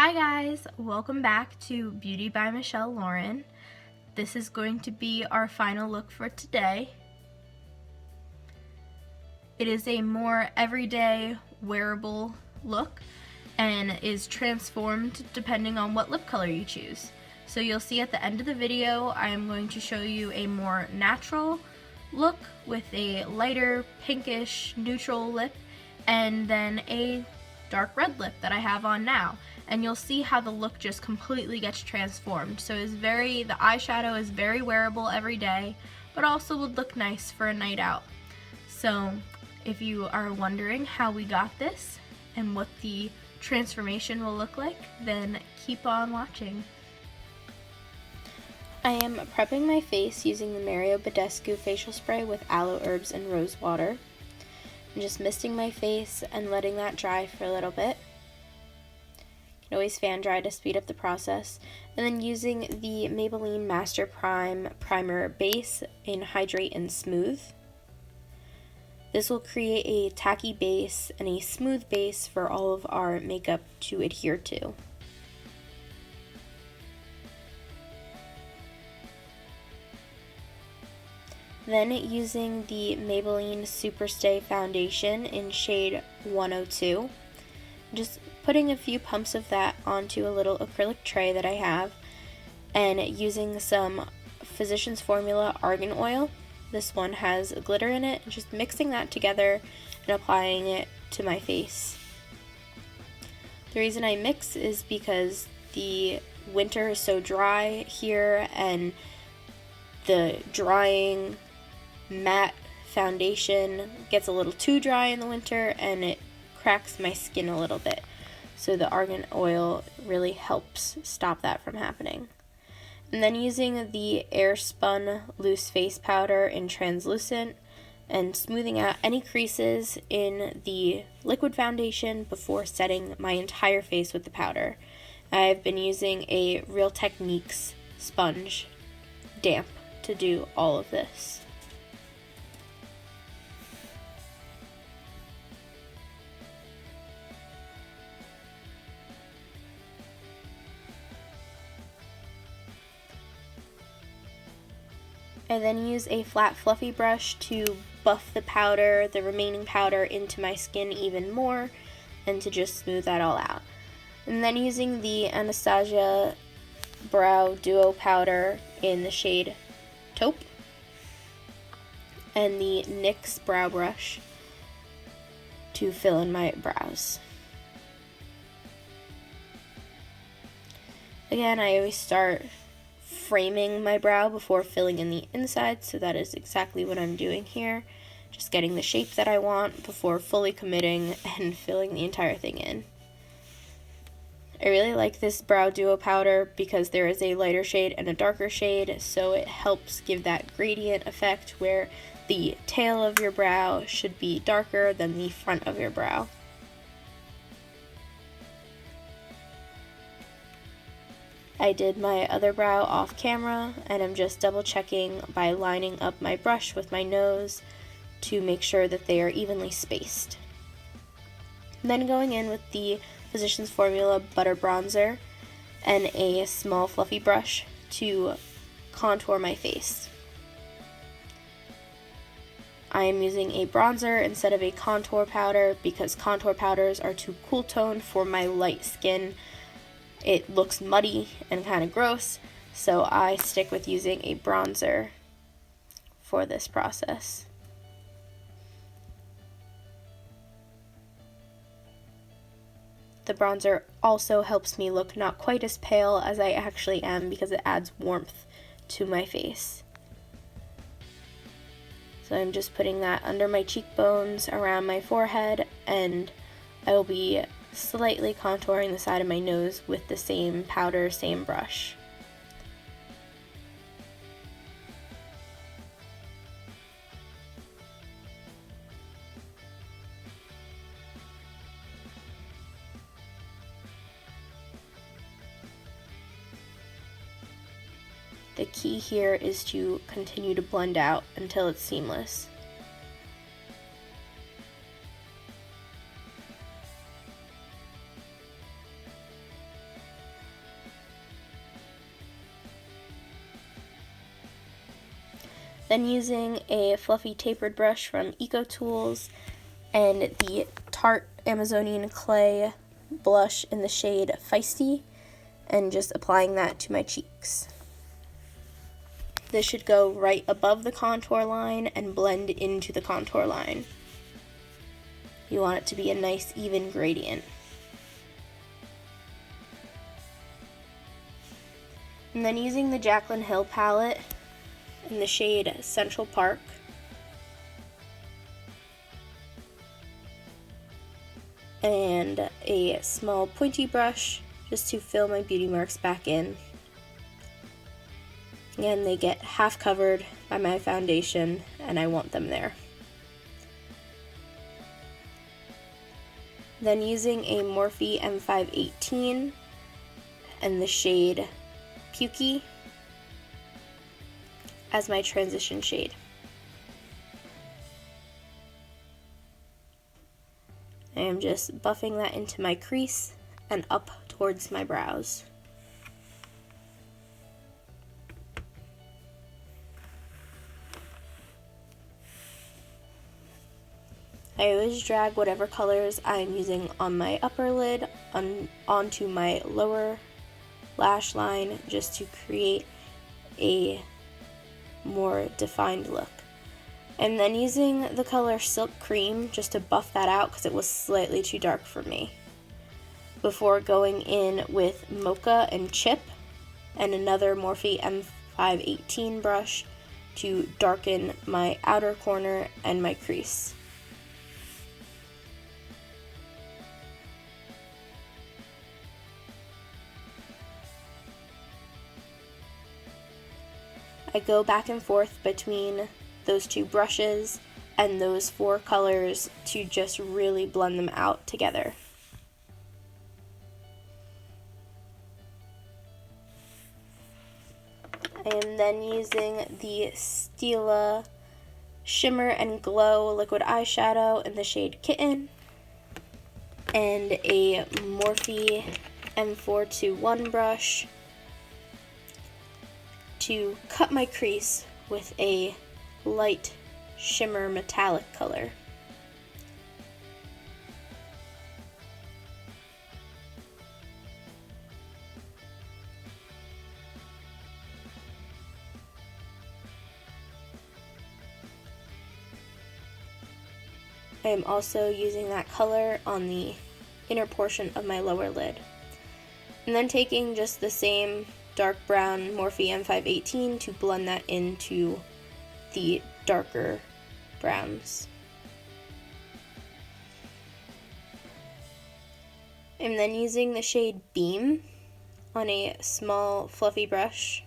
Hi guys, welcome back to Beauty by Michelle Lauren. This is going to be our final look for today. It is a more everyday wearable look and is transformed depending on what lip color you choose. So you'll see at the end of the video I am going to show you a more natural look with a lighter pinkish neutral lip and then a dark red lip that I have on now. And you'll see how the look just completely gets transformed. So the eyeshadow is very wearable every day, but also would look nice for a night out. So if you are wondering how we got this and what the transformation will look like, then keep on watching. I am prepping my face using the Badescu facial spray with aloe herbs and rose water. I'm just misting my face and letting that dry for a little bit. You can always fan dry to speed up the process. And then using the Maybelline Master Prime Primer Base in Hydrate and Smooth. This will create a tacky base and a smooth base for all of our makeup to adhere to. Then using the Maybelline Superstay Foundation in shade 102, just putting a few pumps of that onto a little acrylic tray that I have, and using some Physicians Formula Argan oil. This one has glitter in it, just mixing that together and applying it to my face. The reason I mix is because the winter is so dry here, and the drying matte foundation gets a little too dry in the winter and it cracks my skin a little bit. So the argan oil really helps stop that from happening. And then using the Airspun loose face powder in translucent and smoothing out any creases in the liquid foundation before setting my entire face with the powder. I've been using a Real Techniques sponge damp to do all of this. I then use a flat fluffy brush to buff the remaining powder into my skin even more, and to just smooth that all out. And then using the Anastasia Brow Duo Powder in the shade Taupe, and the NYX brow brush to fill in my brows. Again, I always start framing my brow before filling in the inside, so that is exactly what I'm doing here. Just getting the shape that I want before fully committing and filling the entire thing in. I really like this brow duo powder because there is a lighter shade and a darker shade, so it helps give that gradient effect where the tail of your brow should be darker than the front of your brow. I did my other brow off camera, and I'm just double checking by lining up my brush with my nose to make sure that they are evenly spaced. Then going in with the Physicians Formula Butter Bronzer and a small fluffy brush to contour my face. I am using a bronzer instead of a contour powder because contour powders are too cool toned for my light skin. It looks muddy and kind of gross, so I stick with using a bronzer for this process. The bronzer also helps me look not quite as pale as I actually am because it adds warmth to my face. So I'm just putting that under my cheekbones, around my forehead, and I will be slightly contouring the side of my nose with the same powder, same brush. The key here is to continue to blend out until it's seamless. Then using a fluffy tapered brush from Eco Tools and the Tarte Amazonian Clay blush in the shade Feisty, and just applying that to my cheeks. This should go right above the contour line and blend into the contour line. You want it to be a nice even gradient. And then using the Jaclyn Hill palette in the shade Central Park, and a small pointy brush just to fill my beauty marks back in. Again, they get half covered by my foundation and I want them there. Then using a Morphe M518 and the shade Pukey as my transition shade. I am just buffing that into my crease and up towards my brows. I always drag whatever colors I'm using on my upper lid onto my lower lash line just to create a more defined look. And then using the color Silk Cream just to buff that out because it was slightly too dark for me, before going in with Mocha and Chip and another Morphe M518 brush to darken my outer corner and my crease. I go back and forth between those two brushes and those four colors to just really blend them out together. I am then using the Stila Shimmer and Glow liquid eyeshadow in the shade Kitten and a Morphe M421 brush to cut my crease with a light shimmer metallic color. I am also using that color on the inner portion of my lower lid. And then taking just the same dark brown Morphe M518 to blend that into the darker browns. I'm then using the shade Beam on a small fluffy brush,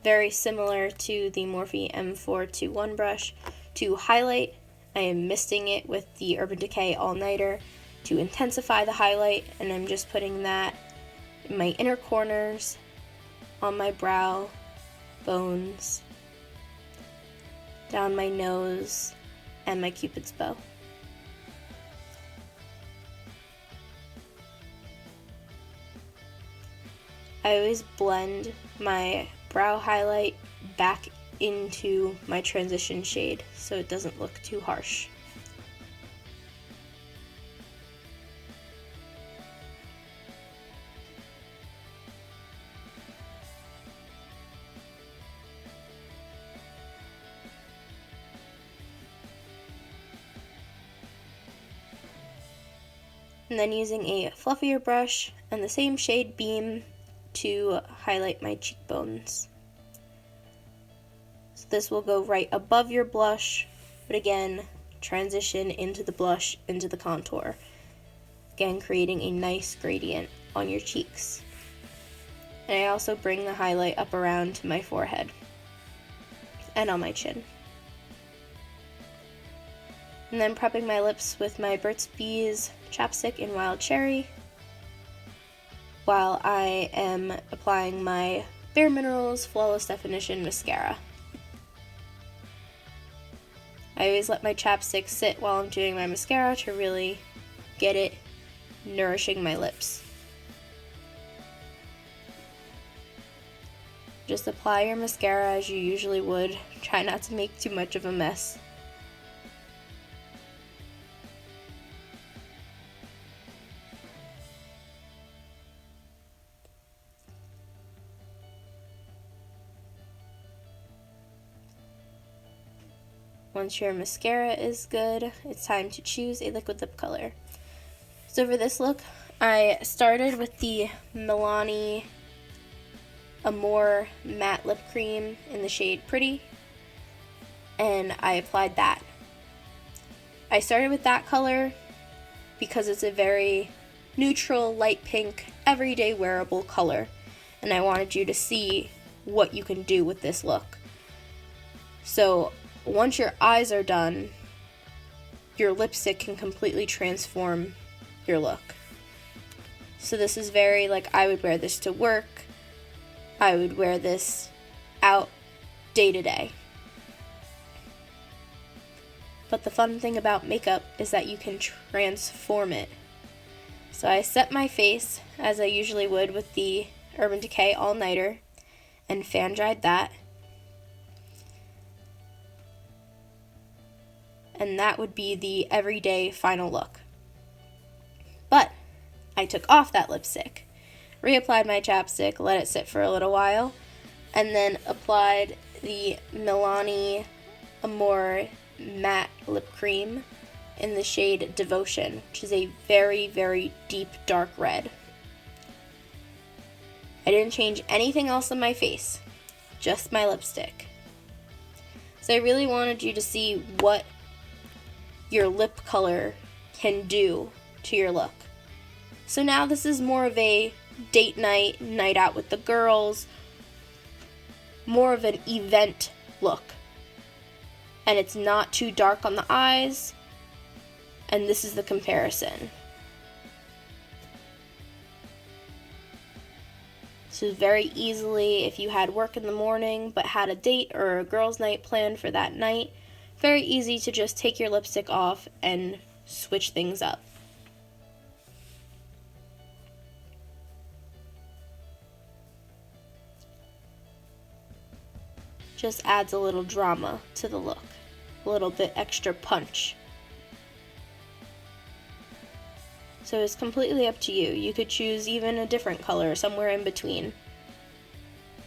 very similar to the Morphe M421 brush, to highlight. I am misting it with the Urban Decay All Nighter to intensify the highlight, and I'm just putting that in my inner corners, on my brow bones, down my nose, and my Cupid's bow. I always blend my brow highlight back into my transition shade so it doesn't look too harsh. And then using a fluffier brush and the same shade Beam to highlight my cheekbones. So this will go right above your blush, but again, transition into the blush, into the contour. Again, creating a nice gradient on your cheeks. And I also bring the highlight up around to my forehead and on my chin. And then prepping my lips with my Burt's Bees chapstick in Wild Cherry, while I am applying my Bare Minerals Flawless Definition Mascara. I always let my chapstick sit while I'm doing my mascara to really get it nourishing my lips. just apply your mascara as you usually would. Try not to make too much of a mess. Once your mascara is good, it's time to choose a liquid lip color. So for this look, I started with the Milani Amore Matte Lip Cream in the shade Pretty, and I applied that. I started with that color because it's a very neutral, light pink, everyday wearable color, and I wanted you to see what you can do with this look. So once your eyes are done, your lipstick can completely transform your look. So this is very, like, I would wear this to work. I would wear this out day to day. But the fun thing about makeup is that you can transform it. So I set my face, as I usually would with the Urban Decay All Nighter, and fan dried that. And that would be the everyday final look. But I took off that lipstick, reapplied my chapstick, let it sit for a little while, and then applied the Milani Amore Matte Lip Cream in the shade Devotion, which is a very, very deep dark red. I didn't change anything else on my face, just my lipstick. So I really wanted you to see what your lip color can do to your look. So now this is more of a date night, night out with the girls, more of an event look. And it's not too dark on the eyes, and this is the comparison. So very easily, if you had work in the morning but had a date or a girls' night planned for that night, very easy to just take your lipstick off and switch things up. Just adds a little drama to the look, a little bit extra punch. So it's completely up to you. You could choose even a different color, somewhere in between.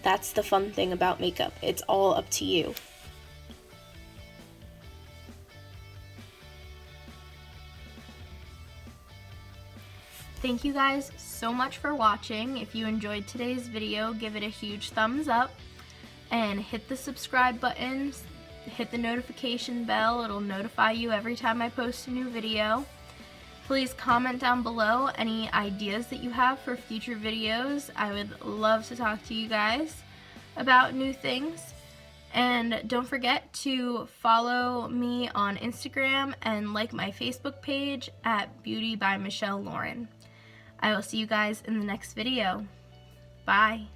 That's the fun thing about makeup. It's all up to you. Thank you guys so much for watching. If you enjoyed today's video, give it a huge thumbs up and hit the subscribe button, hit the notification bell. It'll notify you every time I post a new video. Please comment down below any ideas that you have for future videos. I would love to talk to you guys about new things. And don't forget to follow me on Instagram and like my Facebook page at Beauty by Michelle Lauren. I will see you guys in the next video. Bye.